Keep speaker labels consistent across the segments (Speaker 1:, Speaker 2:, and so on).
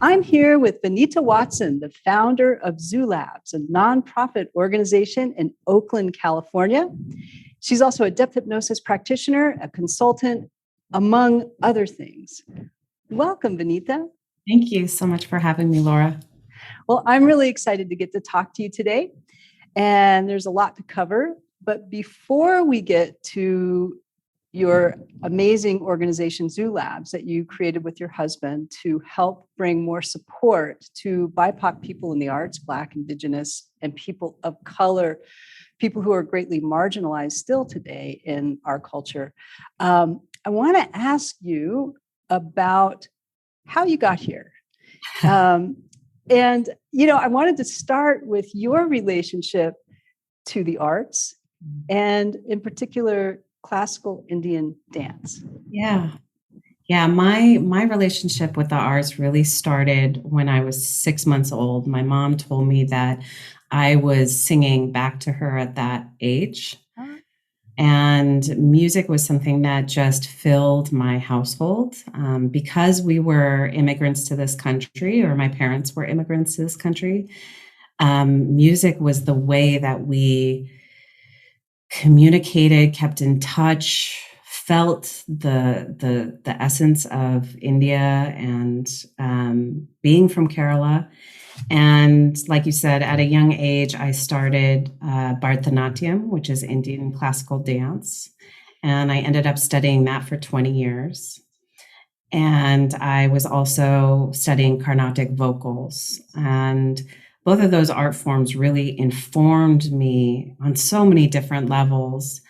Speaker 1: I'm here with Vinitha Watson, the founder of Zoo Labs, a nonprofit organization in Oakland, California. She's also a depth hypnosis practitioner, a consultant, among other things. Welcome, Vinitha.
Speaker 2: Thank you so much for having me, Laura.
Speaker 1: Well, I'm really excited to get to talk to you today, and there's a lot to cover. But before we get to your amazing organization, Zoo Labs, that you created with your husband to help bring more support to BIPOC people in the arts, Black, Indigenous, and people of color, people who are greatly marginalized still today in our culture. I want to ask you about how you got here. And, I wanted to start with your relationship to the arts and in particular, classical Indian dance.
Speaker 2: Yeah. My relationship with the arts really started when I was 6 months old. My mom told me that I was singing back to her at that age. And music was something that just filled my household. Because we were immigrants to this country, or my parents were immigrants to this country, music was the way that we communicated, kept in touch, felt the essence of India and being from Kerala. And like you said, at a young age, I started Bharatanatyam, which is Indian classical dance. And I ended up studying that for 20 years. And I was also studying carnatic vocals. And both of those art forms really informed me on so many different levels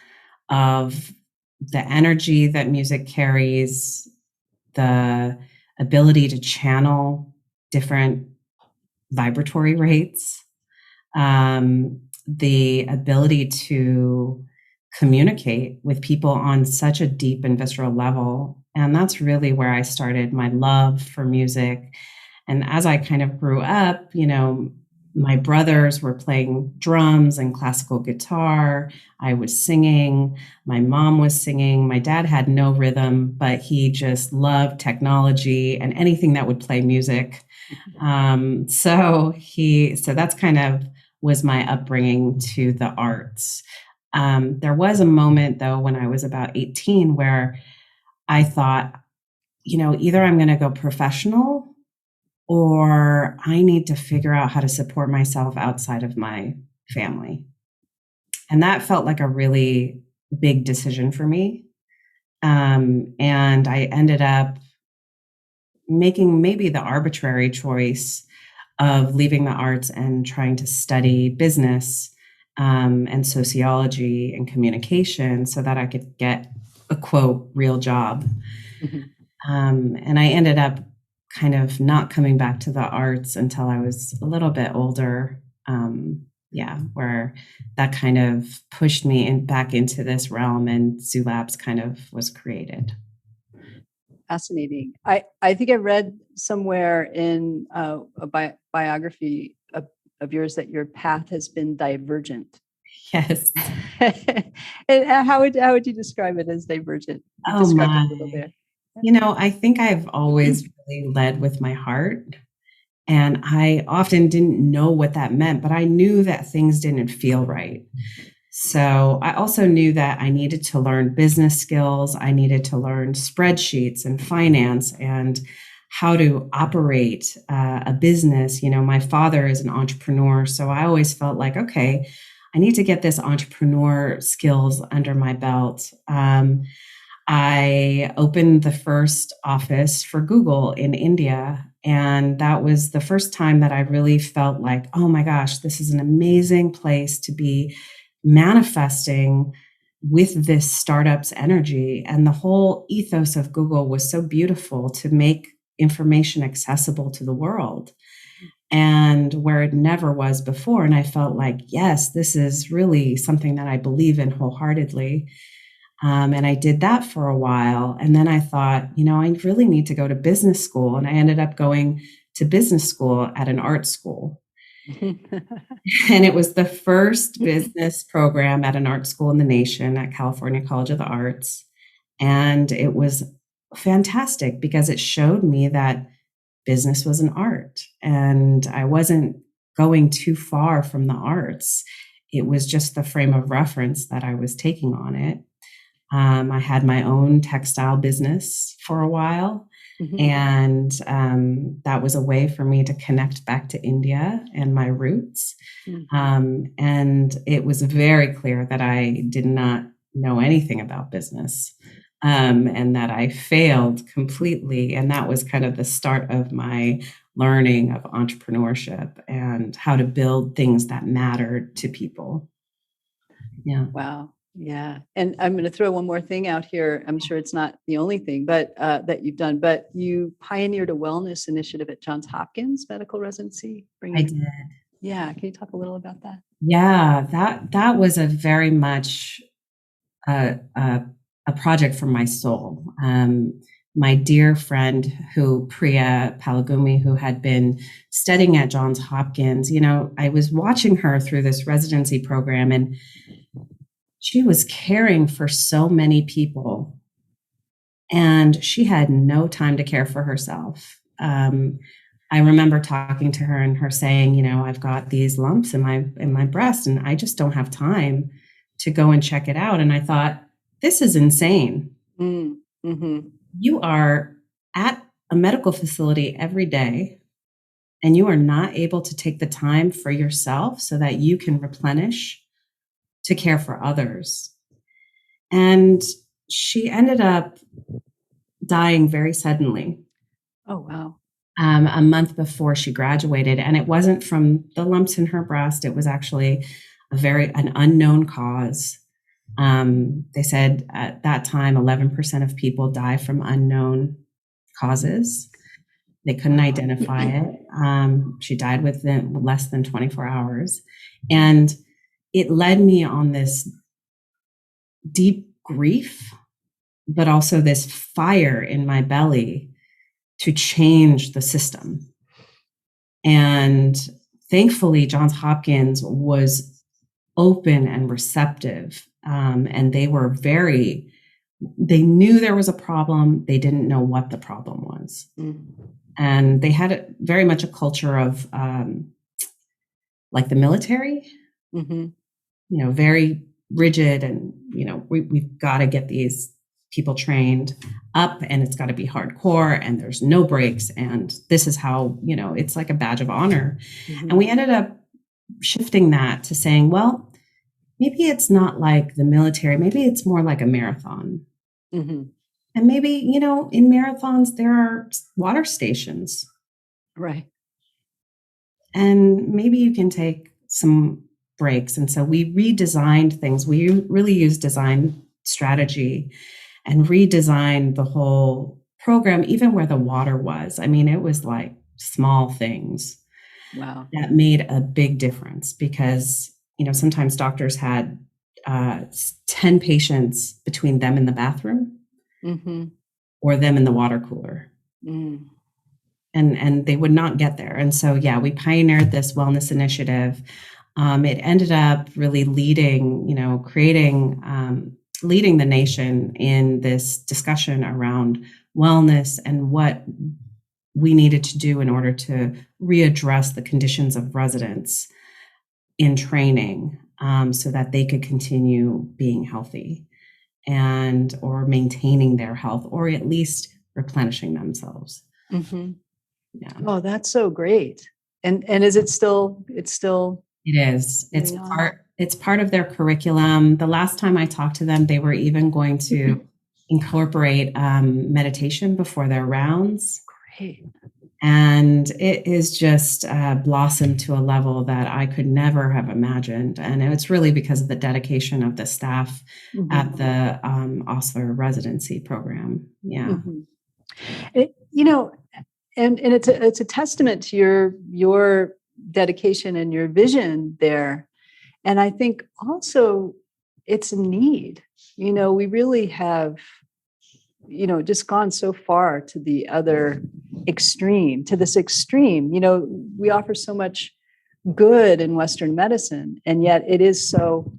Speaker 2: of the energy that music carries, the ability to channel different vibratory rates, the ability to communicate with people on such a deep and visceral level. And that's really where I started my love for music. And as I kind of grew up, my brothers were playing drums and classical guitar. I was singing. My mom was singing. My dad had no rhythm, but he just loved technology and anything that would play music. So that's kind of was my upbringing to the arts. There was a moment though, when I was about 18, where I thought, either I'm going to go professional or I need to figure out how to support myself outside of my family. And that felt like a really big decision for me. And I ended up making maybe the arbitrary choice of leaving the arts and trying to study business and sociology and communication so that I could get a quote real job. Mm-hmm. And I ended up kind of not coming back to the arts until I was a little bit older. Where that kind of pushed me back into this realm, and Zoo Labs kind of was created.
Speaker 1: Fascinating. I think I read somewhere in a biography of yours that your path has been divergent.
Speaker 2: Yes.
Speaker 1: And how would you describe it as divergent?
Speaker 2: Oh my. A little bit. I think I've always really led with my heart, and I often didn't know what that meant, but I knew that things didn't feel right. So I also knew that I needed to learn business skills. I needed to learn spreadsheets and finance and how to operate a business. My father is an entrepreneur, so I always felt like, okay, I need to get this entrepreneur skills under my belt. I opened the first office for Google in India. And that was the first time that I really felt like, oh my gosh, this is an amazing place to be manifesting with this startup's energy. And the whole ethos of Google was so beautiful to make information accessible to the world, and where it never was before. And I felt like, yes, this is really something that I believe in wholeheartedly. And I did that for a while. And then I thought, I really need to go to business school. And I ended up going to business school at an art school. And it was the first business program at an art school in the nation, at California College of the Arts. And it was fantastic because it showed me that business was an art, and I wasn't going too far from the arts. It was just the frame of reference that I was taking on it. I had my own textile business for a while. Mm-hmm. And that was a way for me to connect back to India and my roots. Mm-hmm. And it was very clear that I did not know anything about business, and that I failed completely. And that was kind of the start of my learning of entrepreneurship and how to build things that mattered to people. Yeah.
Speaker 1: Wow. Yeah. And I'm going to throw one more thing out here. I'm sure it's not the only thing, but that you've done, but you pioneered a wellness initiative at Johns Hopkins Medical Residency.
Speaker 2: I did.
Speaker 1: Yeah. Can you talk a little about that?
Speaker 2: Yeah, that was a very much a project from my soul. My dear friend Priya Palagumi, who had been studying at Johns Hopkins, I was watching her through this residency program, and she was caring for so many people, and she had no time to care for herself. I remember talking to her and her saying, I've got these lumps in my breast, and I just don't have time to go and check it out. And I thought, this is insane. Mm-hmm. You are at a medical facility every day, and you are not able to take the time for yourself so that you can replenish to care for others. And she ended up dying very suddenly.
Speaker 1: Oh, wow.
Speaker 2: A month before she graduated. And it wasn't from the lumps in her breast. It was actually an unknown cause. They said at that time, 11% of people die from unknown causes. They couldn't identify it. She died within less than 24 hours. And it led me on this deep grief, but also this fire in my belly to change the system. And thankfully, Johns Hopkins was open and receptive. And they knew there was a problem. They didn't know what the problem was. Mm-hmm. And they had very much a culture of like the military, mm-hmm. Very rigid, and, we've got to get these people trained up, and it's got to be hardcore, and there's no breaks. And this is how, it's like a badge of honor. Mm-hmm. And we ended up shifting that to saying, well, maybe it's not like the military, maybe it's more like a marathon. Mm-hmm. And maybe, in marathons, there are water stations.
Speaker 1: Right.
Speaker 2: And maybe you can take some breaks. And so we redesigned things. We really used design strategy and redesigned the whole program, even where the water was. I mean, it was like small things.
Speaker 1: Wow.
Speaker 2: That made a big difference, because, sometimes doctors had 10 patients between them in the bathroom, mm-hmm. or them in the water cooler. Mm. And they would not get there. And so, we pioneered this wellness initiative. It ended up really leading the nation in this discussion around wellness and what we needed to do in order to readdress the conditions of residents in training, so that they could continue being healthy or maintaining their health, or at least replenishing themselves.
Speaker 1: Mm-hmm. Yeah. Oh, that's so great. And is it still? It is. It's part of their curriculum. The last time I talked to them, they were even going to incorporate meditation before their rounds. Great.
Speaker 2: And it is just blossomed to a level that I could never have imagined. And it's really because of the dedication of the staff, mm-hmm. at the Osler residency program. Yeah.
Speaker 1: Mm-hmm. And it's a testament to your dedication and your vision there. And I think also it's a need. We really have, just gone so far to the other extreme, to this extreme. We offer so much good in Western medicine, and yet it is so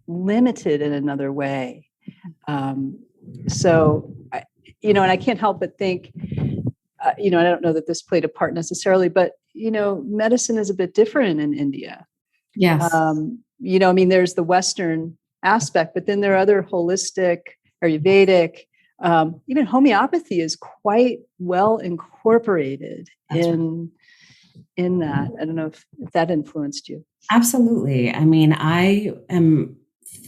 Speaker 1: limited in another way. And I can't help but think, I don't know that this played a part necessarily, but, medicine is a bit different in India.
Speaker 2: Yes.
Speaker 1: There's the Western aspect, but then there are other holistic, Ayurvedic, even homeopathy is quite well incorporated in that. I don't know if that influenced you.
Speaker 2: Absolutely. I mean, I am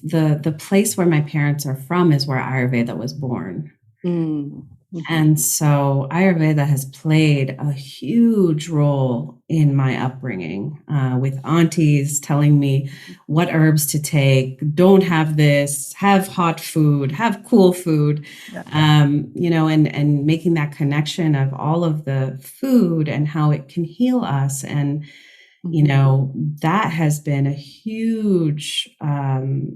Speaker 2: the place where my parents are from is where Ayurveda was born.
Speaker 1: Mm-hmm.
Speaker 2: And so Ayurveda has played a huge role in my upbringing, with aunties telling me what herbs to take, don't have this, have hot food, have cool food, and making that connection of all of the food and how it can heal us. And, that has been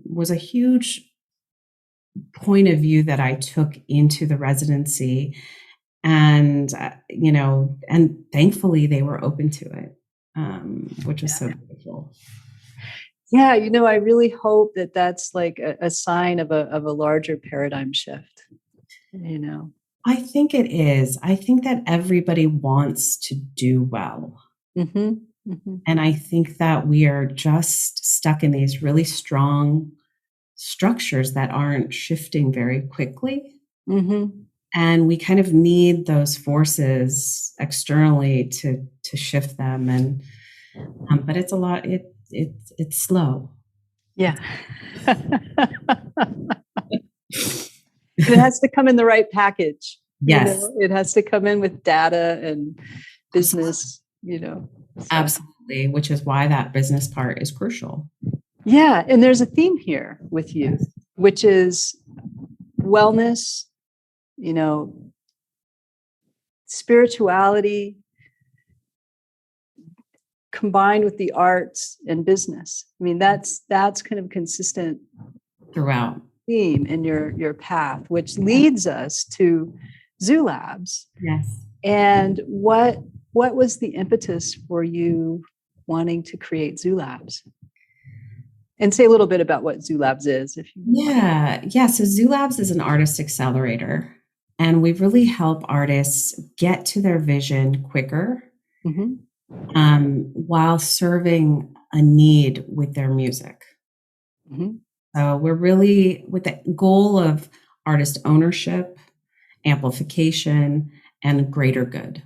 Speaker 2: was a huge point of view that I took into the residency. And, and thankfully they were open to it, which was so beautiful.
Speaker 1: Yeah. I really hope that that's like a sign of a larger paradigm shift,
Speaker 2: I think it is. I think that everybody wants to do well.
Speaker 1: Mm-hmm. Mm-hmm.
Speaker 2: And I think that we are just stuck in these really strong structures that aren't shifting very quickly.
Speaker 1: Mm-hmm.
Speaker 2: And we kind of need those forces externally to shift them. And but it's a lot. It's slow.
Speaker 1: Yeah. It has to come in the right package.
Speaker 2: Yes.
Speaker 1: It has to come in with data and business. So.
Speaker 2: Absolutely, which is why that business part is crucial.
Speaker 1: Yeah, and there's a theme here with you, which is wellness, spirituality combined with the arts and business. I mean, that's kind of consistent
Speaker 2: throughout
Speaker 1: theme in your path, which leads us to Zoo Labs.
Speaker 2: Yes.
Speaker 1: And what was the impetus for you wanting to create Zoo Labs? And say a little bit about what Zoo Labs is, if you
Speaker 2: want. Yeah. So Zoo Labs is an artist accelerator, and we really help artists get to their vision quicker, while serving a need with their music. Mm-hmm. So we're really with the goal of artist ownership, amplification, and greater good.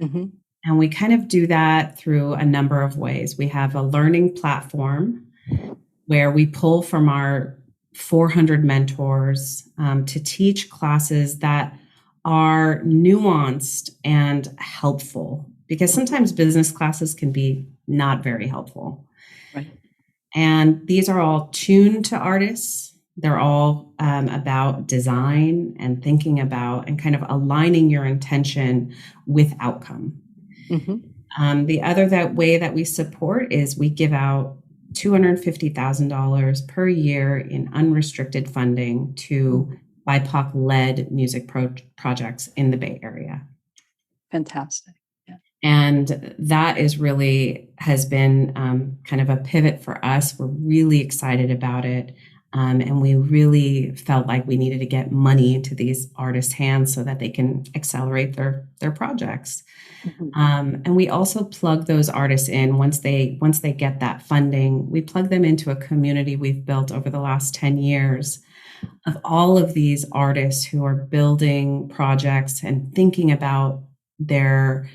Speaker 2: Mm-hmm. And we kind of do that through a number of ways. We have a learning platform where we pull from our 400 mentors to teach classes that are nuanced and helpful, because sometimes business classes can be not very helpful. Right. And these are all tuned to artists. They're all about design and thinking about and kind of aligning your intention with outcome. Mm-hmm. The other way that we support is we give out $250,000 per year in unrestricted funding to BIPOC-led music projects in the Bay Area.
Speaker 1: Fantastic. Yeah.
Speaker 2: And that has been kind of a pivot for us. We're really excited about it. And we really felt like we needed to get money into these artists' hands so that they can accelerate their projects. Mm-hmm. And we also plug those artists in once they get that funding. We plug them into a community we've built over the last 10 years of all of these artists who are building projects and thinking about their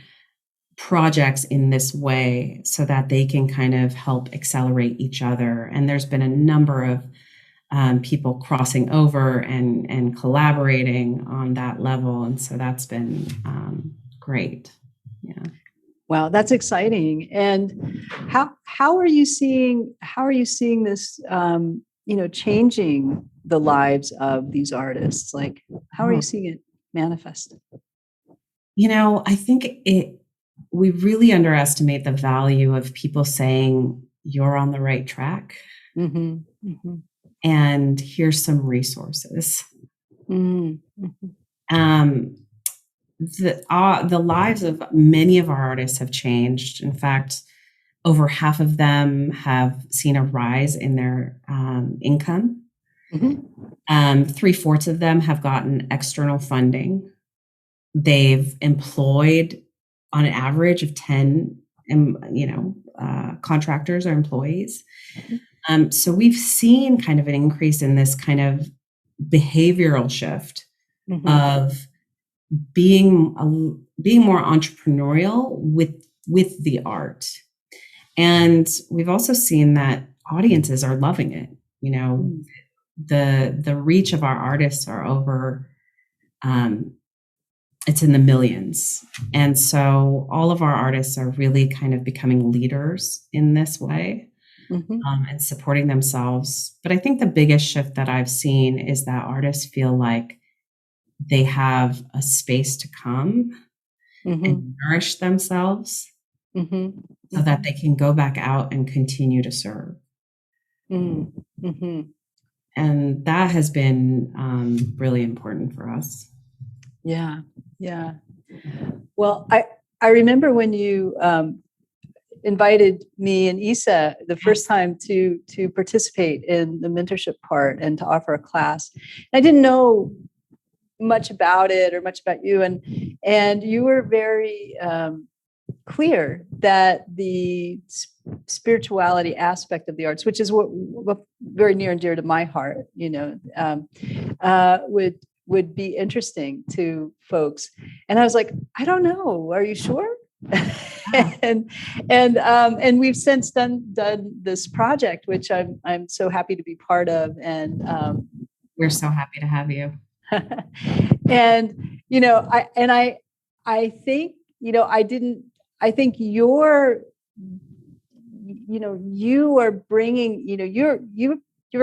Speaker 2: projects in this way so that they can kind of help accelerate each other. And there's been a number of people crossing over and collaborating on that level. And so that's been great. Yeah.
Speaker 1: Wow, that's exciting. And how are you seeing this changing the lives of these artists? Like, how are you seeing it manifest?
Speaker 2: I think we really underestimate the value of people saying you're on the right track. Mm-hmm. Mm-hmm. And here's some resources. Mm-hmm. The lives of many of our artists have changed. In fact, over half of them have seen a rise in their income. Mm-hmm. 3/4 of them have gotten external funding. They've employed on an average of 10, contractors or employees. So we've seen kind of an increase in this kind of behavioral shift of being more entrepreneurial with the art. And we've also seen that audiences are loving it. The reach of our artists are over, it's in the millions. And so all of our artists are really kind of becoming leaders in this way, and supporting themselves. But I think the biggest shift that I've seen is that artists feel like they have a space to come and nourish themselves so that they can go back out and continue to serve. And that has been really important for us.
Speaker 1: Yeah. Yeah. Well, I remember when you invited me and Isa the first time to participate in the mentorship part and to offer a class. I didn't know much about it or much about you, and you were very clear that the spirituality aspect of the arts, which is what very near and dear to my heart, would be interesting to folks. And I was like, I don't know. Are you sure? and we've since done this project, which I'm so happy to be part of. And
Speaker 2: we're so happy to have you.
Speaker 1: And I think you're you are bringing, you're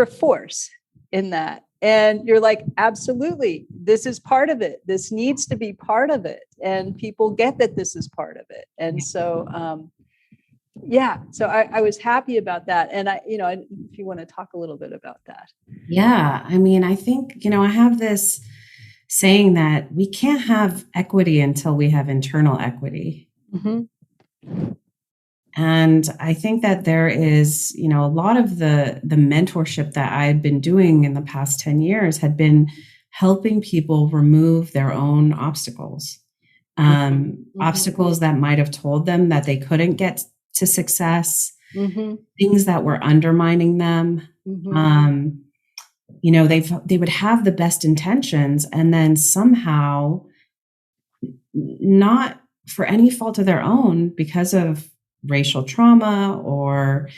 Speaker 1: a force in that. And you're like, absolutely, this is part of it. This needs to be part of it. And people get that this is part of it. And so, so I was happy about that. And if you want to talk a little bit about that.
Speaker 2: Yeah. I mean, I think, I have this saying that we can't have equity until we have internal equity. And I think that there is, a lot of the mentorship that I had been doing in the past 10 years had been helping people remove their own obstacles, obstacles that might have told them that they couldn't get to success, things that were undermining them. They would have the best intentions, and then somehow, not for any fault of their own, because of racial trauma or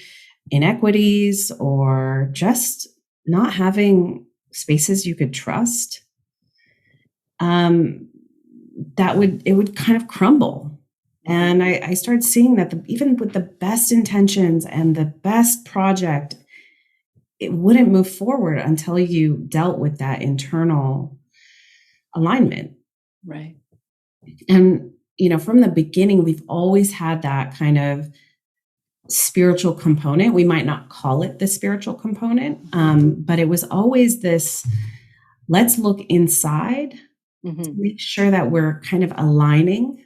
Speaker 2: inequities or just not having spaces you could trust, it would kind of crumble. And I started seeing that even with the best intentions and the best project, it wouldn't move forward until you dealt with that internal alignment.
Speaker 1: Right.
Speaker 2: And from the beginning, we've always had that kind of spiritual component. We might not call it the spiritual component, but it was always this, let's look inside to make sure that we're kind of aligning.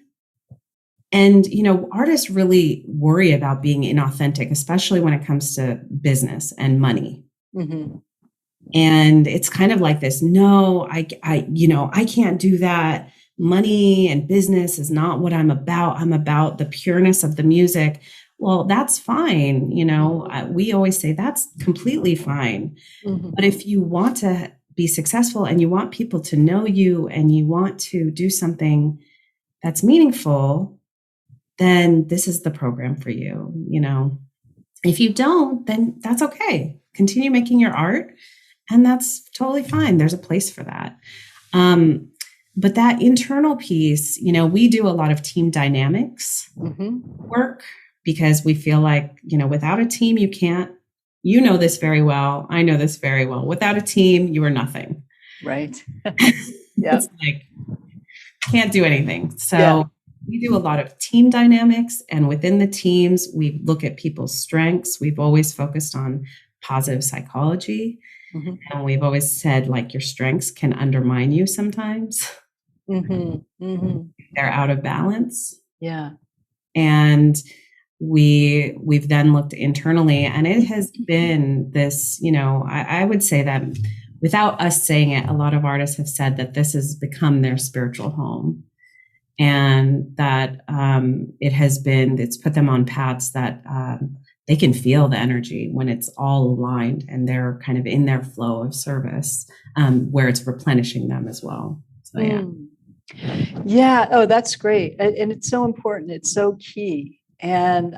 Speaker 2: And, artists really worry about being inauthentic, especially when it comes to business and money. And it's kind of like this, no, I can't do that. Money and business is not what I'm about. I'm about the pureness of the music. Well, that's fine. We always say that's completely fine. But if you want to be successful and you want people to know you and you want to do something that's meaningful, then this is the program for you. If you don't, then that's okay. Continue making your art, and that's totally fine. There's a place for that. But that internal piece, we do a lot of team dynamics work, because we feel like, without a team, you can't, this very well. I know this very well. Without a team, you are nothing.
Speaker 1: Right.
Speaker 2: It's like, can't do anything. So we do a lot of team dynamics, and within the teams, we look at people's strengths. We've always focused on positive psychology. And we've always said, like, your strengths can undermine you sometimes. They're out of balance.
Speaker 1: Yeah.
Speaker 2: And we've then looked internally, and it has been this, I would say that without us saying it, a lot of artists have said that this has become their spiritual home. and that it's put them on paths that they can feel the energy when it's all aligned and they're kind of in their flow of service, where it's replenishing them as well. So yeah.
Speaker 1: Yeah. Oh, that's great. And it's so important. It's so key. And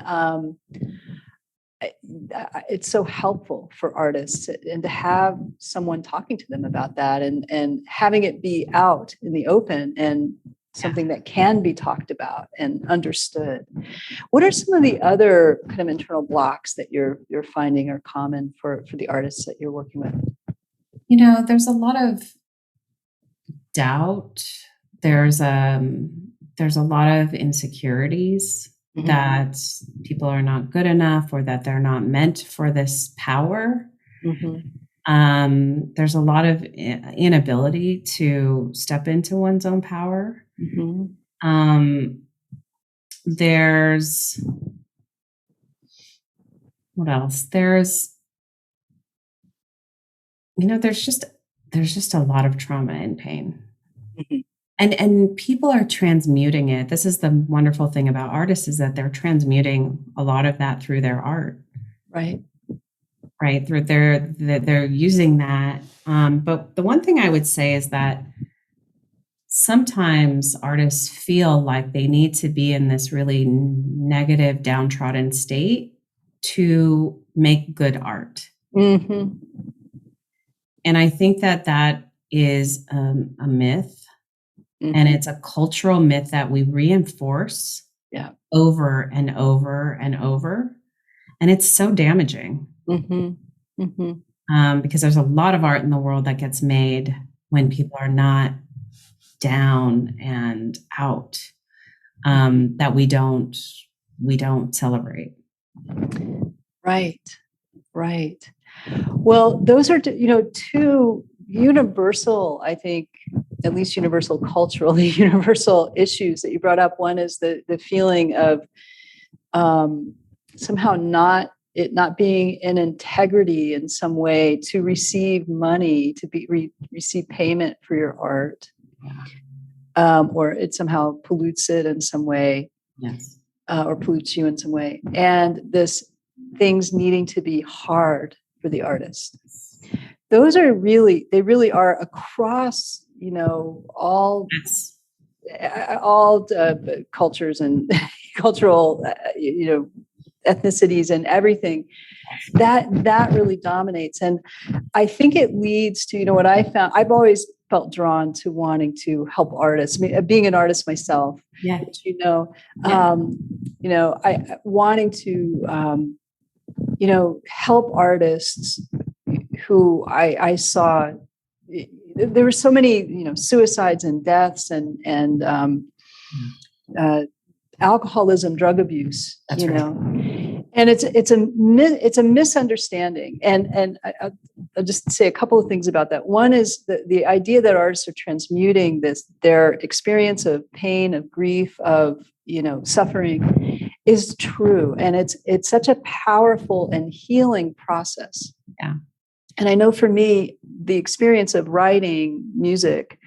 Speaker 1: it's so helpful for artists and to have someone talking to them about that and having it be out in the open and something that can be talked about and understood. What are some of the other kind of internal blocks that you're finding are common for the artists that you're working with?
Speaker 2: There's a lot of doubt. There's a lot of insecurities that people are not good enough or that they're not meant for this power. There's a lot of inability to step into one's own power. There's what else? There's just a lot of trauma and pain. And people are transmuting it. This is the wonderful thing about artists, is that they're transmuting a lot of that through their art. Right. Through they're using that. But the one thing I would say is that sometimes artists feel like they need to be in this really negative, downtrodden state to make good art. And I think that is a myth. And it's a cultural myth that we reinforce over and over and over. And it's so damaging. Because there's a lot of art in the world that gets made when people are not down and out, that we don't celebrate. Right.
Speaker 1: Well, those are, two universal, I think, at least universal culturally, universal issues that you brought up. One is the feeling of somehow not being in integrity in some way to receive money, to receive payment for your art, or it somehow pollutes it in some way, or pollutes you in some way. And this things needing to be hard for the artist. Those are really are across, all cultures and cultural, ethnicities and everything. That really dominates. And I think it leads to, what I found, I've always felt drawn to wanting to help artists. I mean, being an artist myself, I wanting to, help artists who I saw. There were so many, suicides and deaths and alcoholism, drug abuse. That's right. And it's a misunderstanding. And I'll just say a couple of things about that. One is the idea that artists are transmuting their experience of pain, of grief, of suffering, is true, and it's such a powerful and healing process. Yeah. And I know for me, the experience of writing music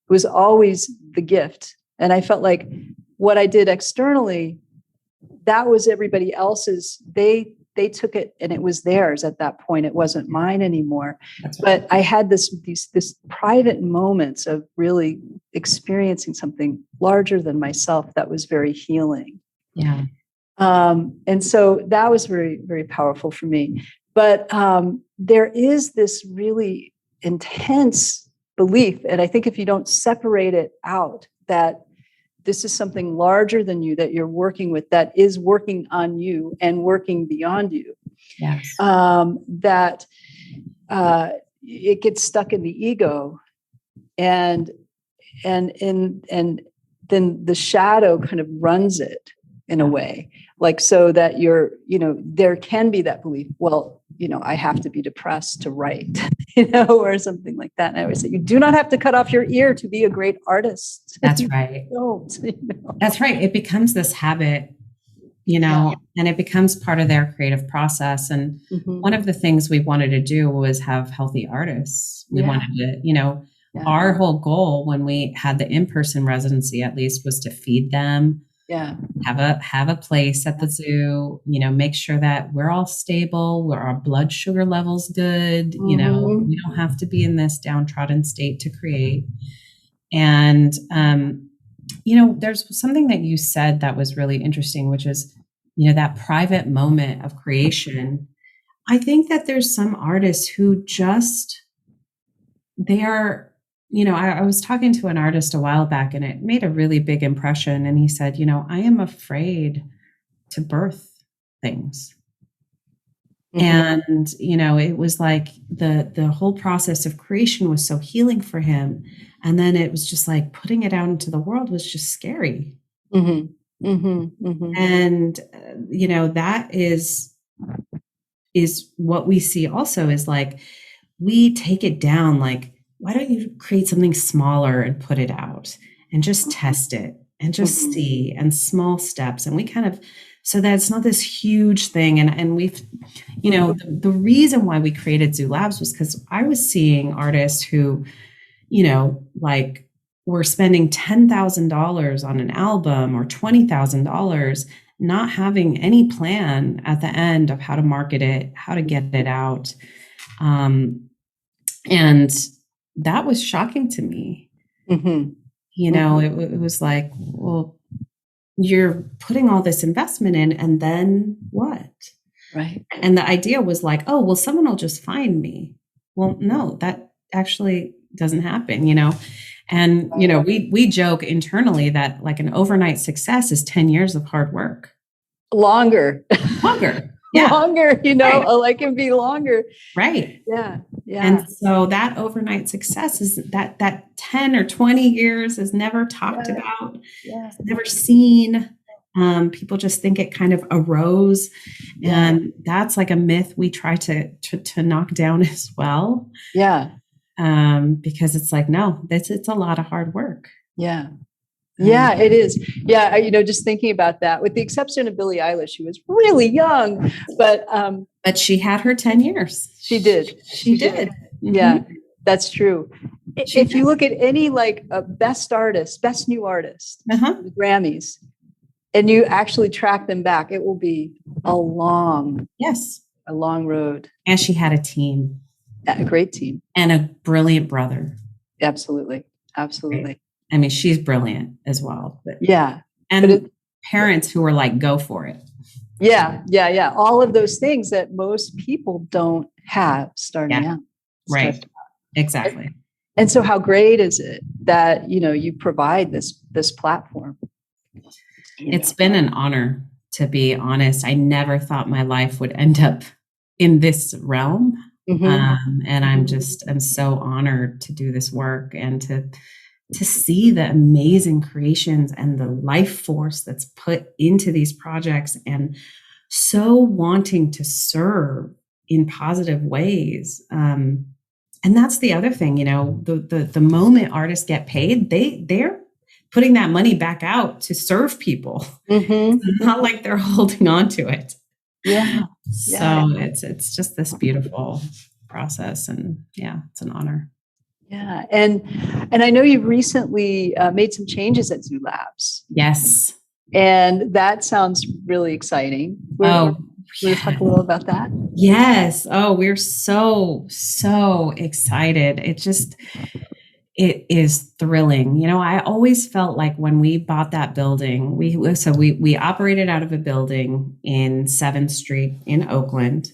Speaker 1: was always the gift. And I felt like what I did externally, that was everybody else's. They took it and it was theirs at that point. It wasn't mine anymore. Right. But I had this private moments of really experiencing something larger than myself that was very healing. Yeah. And so that was very, very powerful for me. But there is this really intense belief, and I think if you don't separate it out, that this is something larger than you that you're working with, that is working on you and working beyond you. Yes. That it gets stuck in the ego, and then the shadow kind of runs it in a way, like, so that there can be that belief, well, I have to be depressed to write, or something like that. And I always say, you do not have to cut off your ear to be a great artist.
Speaker 2: That's right. That's right. It becomes this habit, and it becomes part of their creative process. And one of the things we wanted to do was have healthy artists. We wanted to,
Speaker 1: Yeah.
Speaker 2: Our whole goal when we had the in-person residency, at least, was to feed them,
Speaker 1: Yeah.
Speaker 2: have a place at the zoo, make sure that we're all stable, where our blood sugar level's good, we don't have to be in this downtrodden state to create. And, there's something that you said that was really interesting, which is, that private moment of creation. I think that there's some artists who they are, I was talking to an artist a while back and it made a really big impression. And he said, I am afraid to birth things. And, it was like the whole process of creation was so healing for him. And then it was just like putting it out into the world was just scary. And, that is what we see also is like, we take it down. Like, why don't you create something smaller and put it out and just test it and just see, and small steps. And we kind of, so that it's not this huge thing. And we've, the reason why we created Zoo Labs was because I was seeing artists who, like were spending $10,000 on an album or $20,000, not having any plan at the end of how to market it, how to get it out. And that was shocking to me. It was like, well, you're putting all this investment in, and then what?
Speaker 1: Right.
Speaker 2: And the idea was like, oh, well, someone will just find me. Well, no, that actually doesn't happen, And, we joke internally that like an overnight success is 10 years of hard work.
Speaker 1: Longer.
Speaker 2: Yeah.
Speaker 1: Longer,
Speaker 2: Right.
Speaker 1: It can be longer.
Speaker 2: Right.
Speaker 1: Yeah. Yeah.
Speaker 2: And so that overnight success is that 10 or 20 years is never talked about, never seen. People just think it kind of arose. And that's like a myth we try to knock down as well.
Speaker 1: Yeah.
Speaker 2: Because it's like, no, it's a lot of hard work.
Speaker 1: Yeah. Yeah, it is. Yeah. Just thinking about that, with the exception of Billie Eilish, who was really young, but
Speaker 2: she had her 10 years.
Speaker 1: She did.
Speaker 2: She did.
Speaker 1: Yeah, that's true. If you look at any like best new artist, the Grammys, and you actually track them back, it will be a long road. And
Speaker 2: she had a team.
Speaker 1: A great team.
Speaker 2: And a brilliant brother.
Speaker 1: Absolutely. Absolutely.
Speaker 2: Right. I mean, she's brilliant as well. But, parents who are like, go for it.
Speaker 1: Yeah. Yeah. Yeah. All of those things that most people don't have starting out.
Speaker 2: Right. Exactly.
Speaker 1: And so how great is it that, you provide this platform?
Speaker 2: It's been an honor, to be honest. I never thought my life would end up in this realm. And I'm so honored to do this work and to see the amazing creations and the life force that's put into these projects, and so wanting to serve in positive ways. And that's the other thing, the moment artists get paid, they're putting that money back out to serve people. It's not like they're holding on to it.
Speaker 1: Yeah.
Speaker 2: So it's just this beautiful process, and it's an honor.
Speaker 1: Yeah. And I know you've recently made some changes at Zoo Labs.
Speaker 2: Yes.
Speaker 1: And that sounds really exciting. Will you talk a little about that?
Speaker 2: Yes. Oh, we're so excited. It is thrilling. I always felt like when we bought that building, we operated out of a building in 7th Street in Oakland.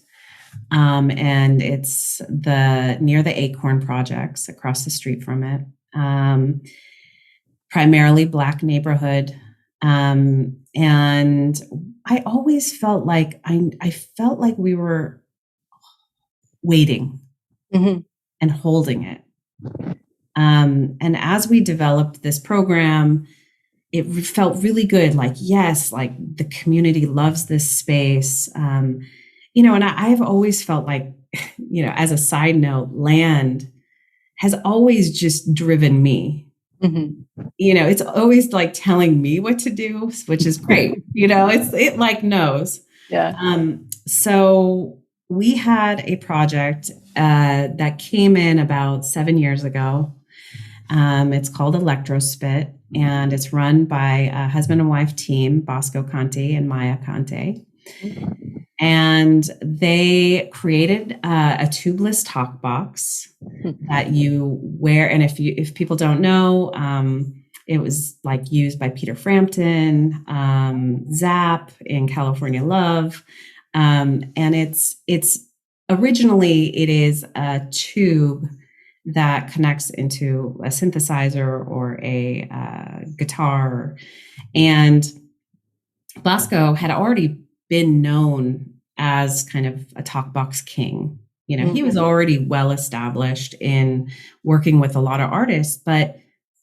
Speaker 2: And it's near the Acorn Projects, across the street from it. Primarily Black neighborhood. And I always felt like I felt like we were waiting and holding it. And as we developed this program, it felt really good. Like, yes, like the community loves this space. And I've always felt like, as a side note, land has always just driven me. It's always like telling me what to do, which is great. It like knows.
Speaker 1: Yeah.
Speaker 2: So we had a project that came in about 7 years ago. It's called Electrospit, and it's run by a husband and wife team, Bosco Conte and Maya Conte. And they created a tubeless talk box that you wear. And if people don't know, it was like used by Peter Frampton, Zapp in California Love. And it's originally, it is a tube that connects into a synthesizer or a guitar. And Bosco had already been known as kind of a talk box king. He was already well established in working with a lot of artists, but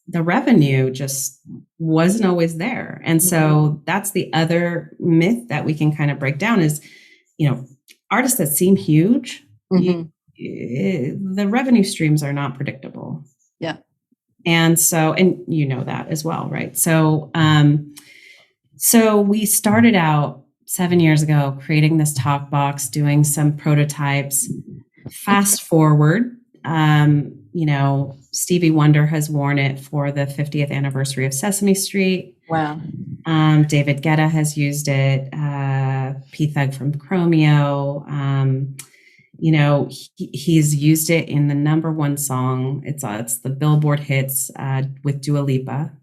Speaker 2: the revenue just wasn't always there. And so that's the other myth that we can kind of break down is, artists that seem huge, the revenue streams are not predictable.
Speaker 1: Yeah.
Speaker 2: And so, and that as well, right? So, so we started out 7 years ago, creating this talk box, doing some prototypes. Fast forward, Stevie Wonder has worn it for the 50th anniversary of Sesame Street.
Speaker 1: Wow.
Speaker 2: David Guetta has used it. P-Thug from Chromeo. He's used it in the #1 song. It's the Billboard hits with Dua Lipa.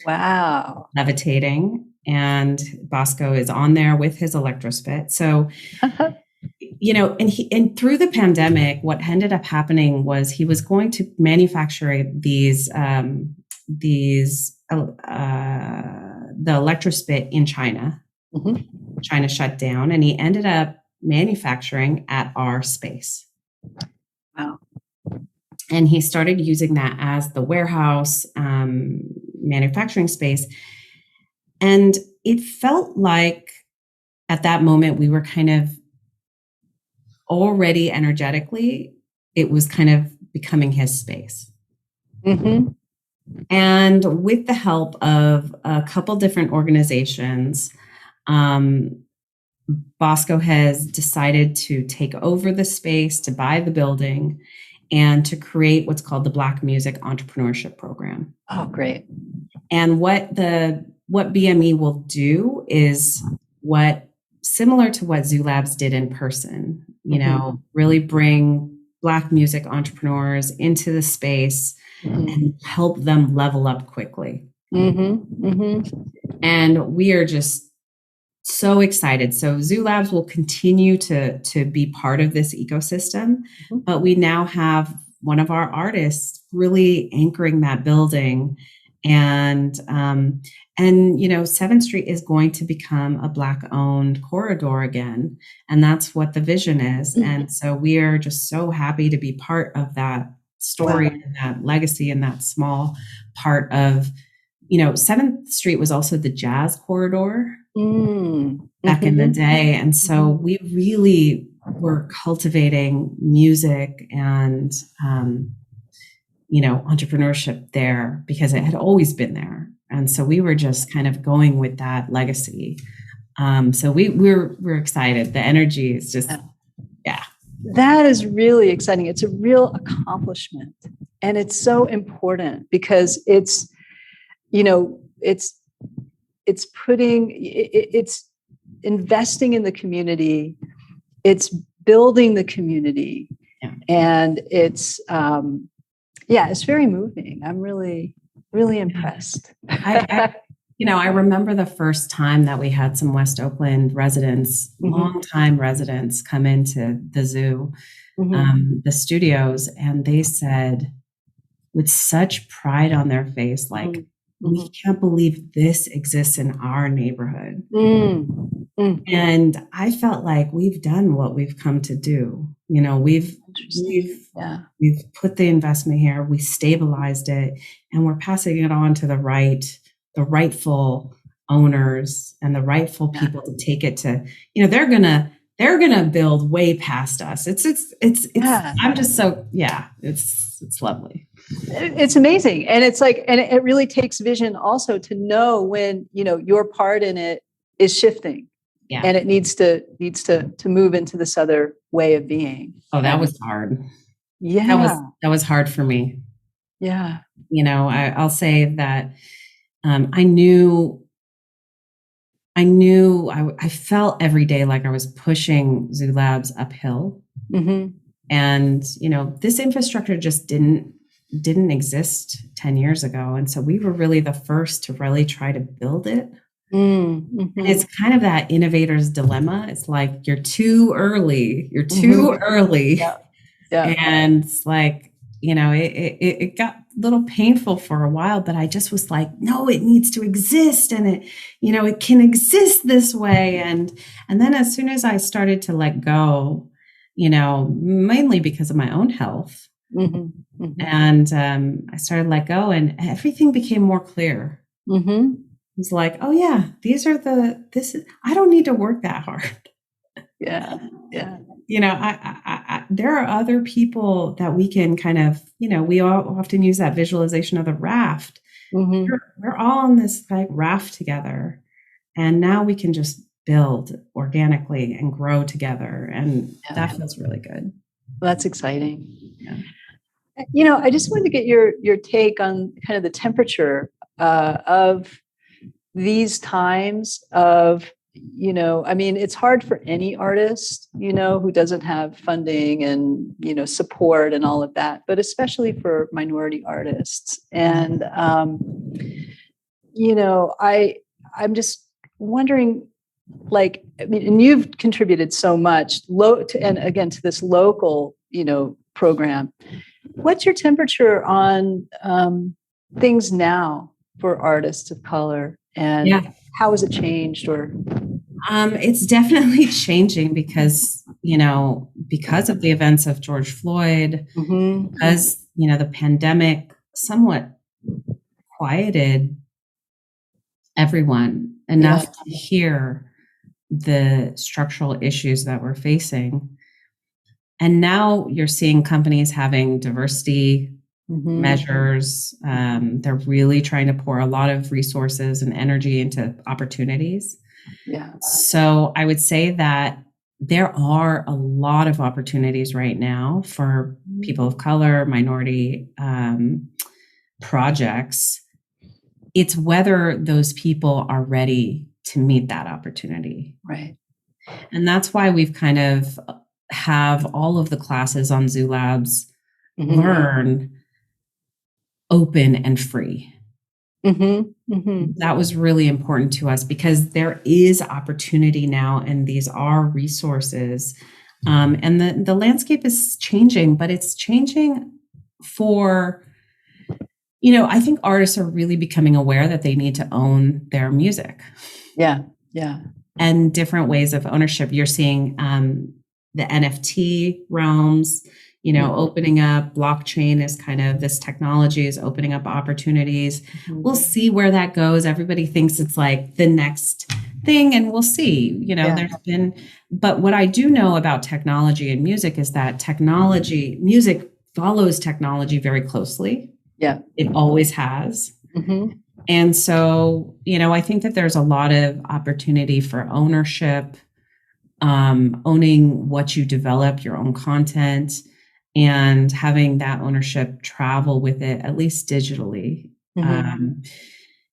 Speaker 1: Wow.
Speaker 2: Levitating. And Bosco is on there with his Electrospit. So, and through the pandemic, what ended up happening was he was going to manufacture the Electrospit in China. China shut down, and he ended up manufacturing at our space.
Speaker 1: Wow.
Speaker 2: And he started using that as the warehouse manufacturing space. And it felt like at that moment, we were kind of already energetically, it was kind of becoming his space. And with the help of a couple different organizations, Bosco has decided to take over the space, to buy the building, and to create what's called the Black Music Entrepreneurship Program.
Speaker 1: Oh, great.
Speaker 2: And what BME will do is similar to what Zoo Labs did in person, really bring Black music entrepreneurs into the space and help them level up quickly. And we are just so excited. So Zoo Labs will continue to be part of this ecosystem, but we now have one of our artists really anchoring that building. And 7th Street is going to become a Black owned corridor again. And that's what the vision is. And so we are just so happy to be part of that story and that legacy and that small part of, 7th Street was also the jazz corridor back in the day. And so we really were cultivating music and, entrepreneurship there because it had always been there. And so we were just kind of going with that legacy. So we're excited. The energy is just, yeah.
Speaker 1: That is really exciting. It's a real accomplishment. And it's so important because it's investing in the community. It's building the community.
Speaker 2: Yeah.
Speaker 1: And it's very moving. I'm really, really impressed.
Speaker 2: I remember the first time that we had some West Oakland residents, longtime residents, come into the zoo, the studios, and they said with such pride on their face, like, we can't believe this exists in our neighborhood. And I felt like we've done what we've come to do. We've put the investment here, we stabilized it, and we're passing it on to the rightful owners and the rightful people to take it to, they're gonna build way past us. It's I'm just so, it's lovely.
Speaker 1: It's amazing. And it's like, and it really takes vision also to know when, your part in it is shifting. Yeah. And it needs to move into this other way of being.
Speaker 2: Oh, that was hard.
Speaker 1: Yeah.
Speaker 2: That was hard for me.
Speaker 1: Yeah.
Speaker 2: I'll say that I felt every day like I was pushing Zoo Labs uphill.
Speaker 1: Mm-hmm.
Speaker 2: And, this infrastructure just didn't exist 10 years ago. And so we were really the first to really try to build it.
Speaker 1: Mm-hmm.
Speaker 2: And it's kind of that innovator's dilemma. It's like, you're too early. You're too
Speaker 1: Mm-hmm.
Speaker 2: early.
Speaker 1: Yeah. Yeah.
Speaker 2: And it's like, it got a little painful for a while, but I just was like, no, it needs to exist. And it can exist this way. And then as soon as I started to let go, mainly because of my own health,
Speaker 1: Mm-hmm. Mm-hmm.
Speaker 2: and I started to let go, and everything became more clear.
Speaker 1: Mm-hmm.
Speaker 2: It's like, oh yeah, I don't need to work that hard.
Speaker 1: Yeah. Yeah.
Speaker 2: There are other people that we can kind of, we all often use that visualization of the raft.
Speaker 1: Mm-hmm.
Speaker 2: We're all on this like raft together, and now we can just build organically and grow together, and that feels really good.
Speaker 1: Well, that's exciting.
Speaker 2: Yeah.
Speaker 1: I just wanted to get your take on kind of the temperature of these times of, it's hard for any artist, who doesn't have funding and, support and all of that, but especially for minority artists. And, I'm just wondering, and you've contributed so much and again, to this local, program. What's your temperature on things now for artists of color, and how has it changed? Or
Speaker 2: it's definitely changing because of the events of George Floyd, because the pandemic somewhat quieted everyone enough to hear the structural issues that we're facing. And now you're seeing companies having diversity measures. They're really trying to pour a lot of resources and energy into opportunities.
Speaker 1: Yeah.
Speaker 2: So I would say that there are a lot of opportunities right now for people of color, minority projects. It's whether those people are ready to meet that opportunity.
Speaker 1: Right.
Speaker 2: And that's why we've kind of have all of the classes on Zoo Labs learn open and free. That was really important to us because there is opportunity now, and these are resources. And the landscape is changing, but it's changing for, I think artists are really becoming aware that they need to own their music.
Speaker 1: Yeah. Yeah.
Speaker 2: And different ways of ownership. You're seeing the NFT realms, opening up. Blockchain is kind of, this technology is opening up opportunities. We'll see where that goes. Everybody thinks it's like the next thing, and we'll see. But what I do know about technology and music is that music follows technology very closely.
Speaker 1: Yeah.
Speaker 2: It always has. And so, I think that there's a lot of opportunity for ownership, owning what you develop, your own content, and having that ownership travel with it, at least digitally.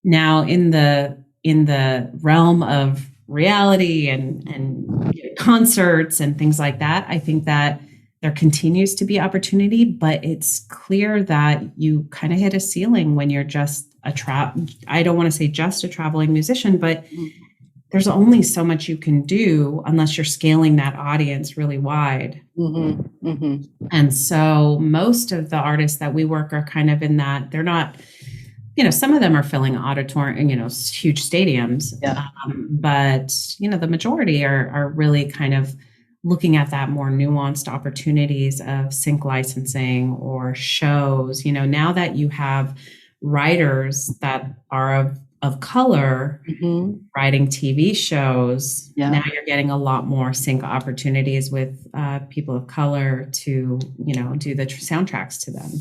Speaker 2: Now, in the realm of reality and concerts and things like that, I think that there continues to be opportunity, but it's clear that you kind of hit a ceiling when you're just I don't want to say just a traveling musician, but there's only so much you can do unless you're scaling that audience really wide. And so most of the artists that we work are kind of in that. They're not, some of them are filling auditorium, huge stadiums, but the majority are really kind of looking at that more nuanced opportunities of sync licensing or shows. Now that you have writers that are of color writing TV shows, now you're getting a lot more sync opportunities with people of color to, do the soundtracks to them.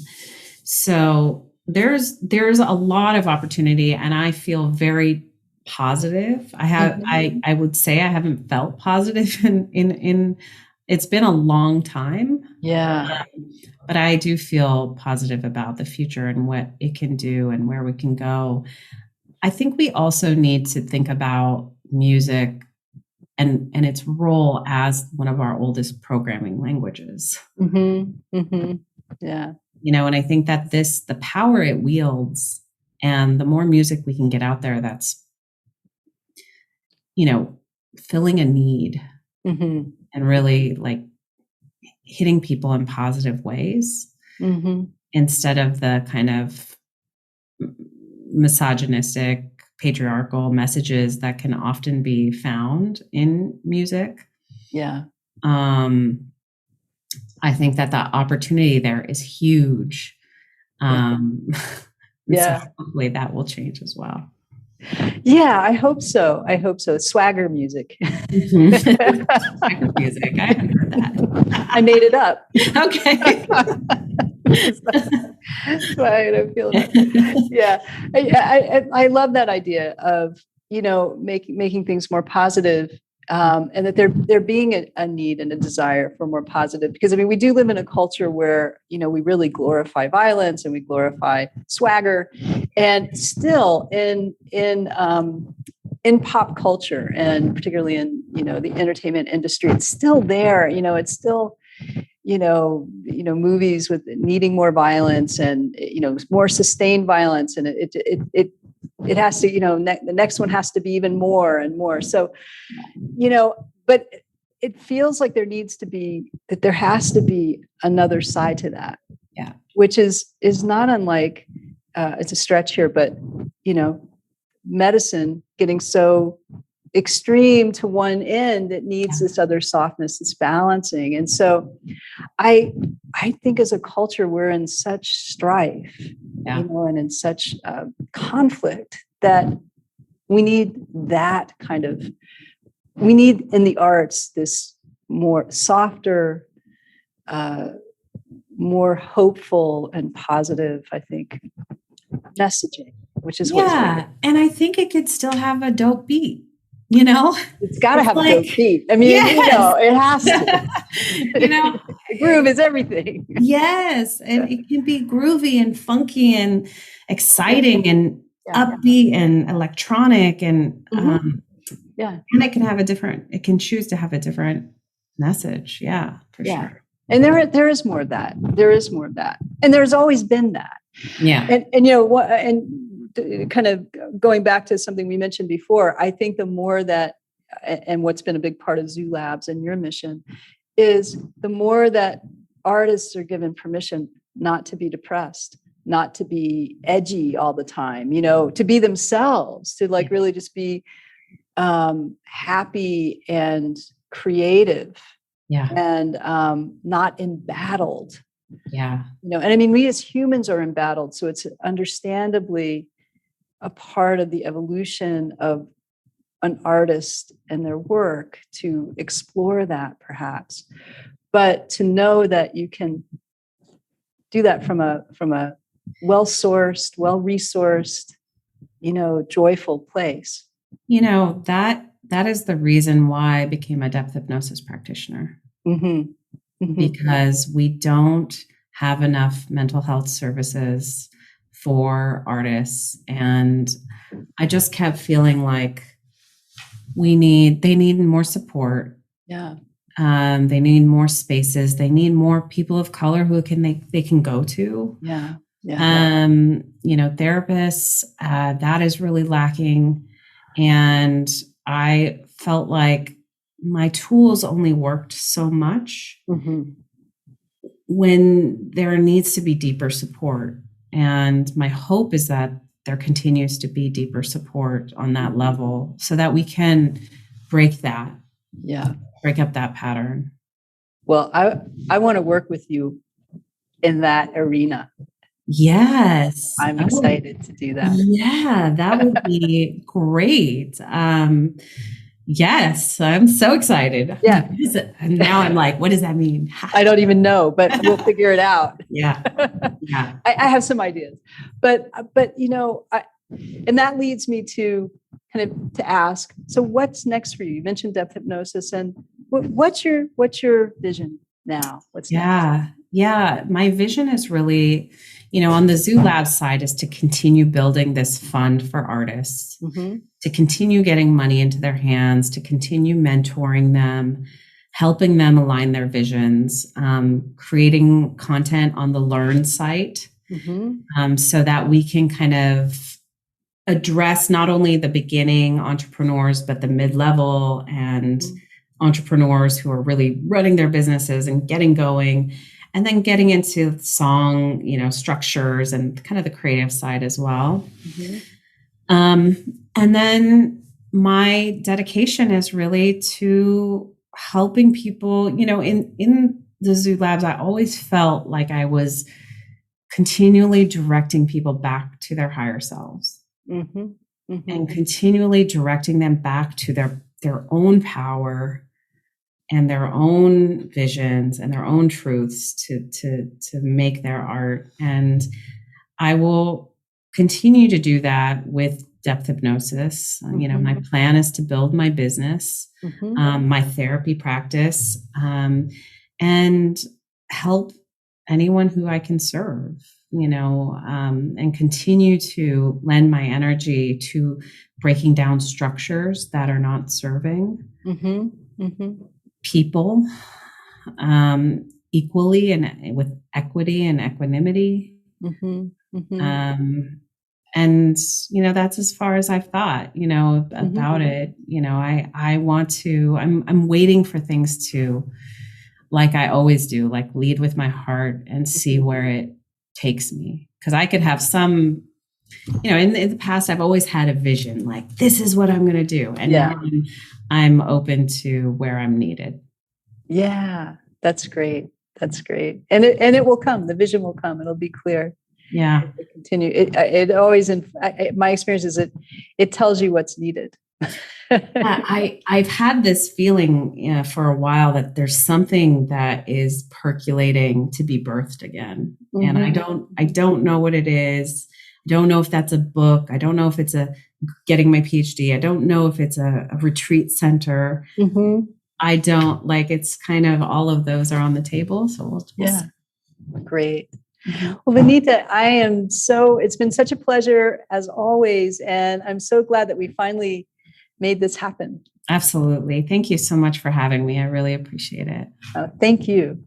Speaker 2: So there's a lot of opportunity, and I feel very positive. I would say I haven't felt positive in it's been a long time.
Speaker 1: Yeah.
Speaker 2: But I do feel positive about the future and what it can do and where we can go. I think we also need to think about music and its role as one of our oldest programming languages.
Speaker 1: Yeah.
Speaker 2: And I think that the power it wields, and the more music we can get out there that's, filling a need and really like hitting people in positive ways instead of the kind of misogynistic, patriarchal messages that can often be found in music.
Speaker 1: Yeah.
Speaker 2: I think that the opportunity there is huge.
Speaker 1: Yeah.
Speaker 2: So hopefully that will change as well.
Speaker 1: Yeah, I hope so. Swagger music.
Speaker 2: Swagger music. I haven't heard that.
Speaker 1: I made it up.
Speaker 2: Okay.
Speaker 1: That's why I don't feel that. Yeah. I love that idea of, making things more positive. And that there being a need and a desire for more positive, because we do live in a culture where, we really glorify violence and we glorify swagger, and still in pop culture, and particularly in, the entertainment industry, it's still there, it's still, movies with needing more violence and, more sustained violence. And it has to, the next one has to be even more and more. So, but it feels like there has to be another side to that.
Speaker 2: Yeah.
Speaker 1: Which is not unlike, it's a stretch here, but, medicine getting so extreme to one end, it needs this other softness, this balancing. And so I think as a culture, we're in such strife, and in such conflict, that we need we need in the arts this more softer, more hopeful and positive, I think, messaging, which is
Speaker 2: and I think it could still have a dope beat.
Speaker 1: It's got to have a dope beat. It has to. The groove is everything.
Speaker 2: Yes, and it can be groovy and funky and exciting and upbeat and electronic, and and it can choose to have a different message. Yeah, for sure.
Speaker 1: And there is more of that. And there's always been that.
Speaker 2: Yeah.
Speaker 1: And kind of going back to something we mentioned before, I think the more that, and what's been a big part of Zoo Labs and your mission, is the more that artists are given permission not to be depressed, not to be edgy all the time, to be themselves, to really just be happy and creative, and not embattled.
Speaker 2: Yeah.
Speaker 1: And we as humans are embattled, so it's understandably a part of the evolution of an artist and their work to explore that, perhaps, but to know that you can do that from a well-sourced, well-resourced, joyful place.
Speaker 2: That is the reason why I became a depth hypnosis practitioner. Because we don't have enough mental health services for artists. And I just kept feeling like they need more support.
Speaker 1: Yeah.
Speaker 2: They need more spaces. They need more people of color who they can go to.
Speaker 1: Yeah.
Speaker 2: Therapists, that is really lacking. And I felt like my tools only worked so much when there needs to be deeper support. And my hope is that there continues to be deeper support on that level so that we can break up that pattern.
Speaker 1: Well, I want to work with you in that arena.
Speaker 2: Yes.
Speaker 1: I'm excited to do that.
Speaker 2: Yeah, that would be great. Yes, I'm so excited.
Speaker 1: Yeah.
Speaker 2: And now I'm like, what does that mean?
Speaker 1: I don't even know, but we'll figure it out.
Speaker 2: Yeah.
Speaker 1: I have some ideas, but and that leads me to to ask, so what's next for you? You mentioned depth hypnosis, and what's your vision? now? What's next?
Speaker 2: Yeah. My vision is really, on the Zoo Lab side is to continue building this fund for artists, to continue getting money into their hands, to continue mentoring them, helping them align their visions, creating content on the Learn site, so that we can kind of address not only the beginning entrepreneurs, but the mid-level and entrepreneurs who are really running their businesses and getting going, and then getting into song, structures and kind of the creative side as well. And then my dedication is really to helping people, in the Zoo Labs, I always felt like I was continually directing people back to their higher selves and continually directing them back to their own power and their own visions and their own truths to make their art. And I will continue to do that with Depth Hypnosis. My plan is to build my business, my therapy practice, and help anyone who I can serve, and continue to lend my energy to breaking down structures that are not serving people equally and with equity and equanimity. And, that's as far as I've thought, about it. I want to, I'm waiting for things to, like I always do, like lead with my heart and see where it takes me. Because I could have some, in the past, I've always had a vision, like, this is what I'm going to do. And now I'm open to where I'm needed.
Speaker 1: Yeah, that's great. That's great. And it will come. The vision will come. It'll be clear.
Speaker 2: Yeah.
Speaker 1: It continue. It always, my experience is it tells you what's needed.
Speaker 2: I've had this feeling for a while that there's something that is percolating to be birthed again. And I don't know what it is. I don't know if that's a book. I don't know if it's getting my PhD. I don't know if it's a retreat center. I don't it's kind of all of those are on the table. So we'll see.
Speaker 1: Great. Well, Vinitha, it's been such a pleasure as always. And I'm so glad that we finally made this happen.
Speaker 2: Absolutely. Thank you so much for having me. I really appreciate it.
Speaker 1: Thank you.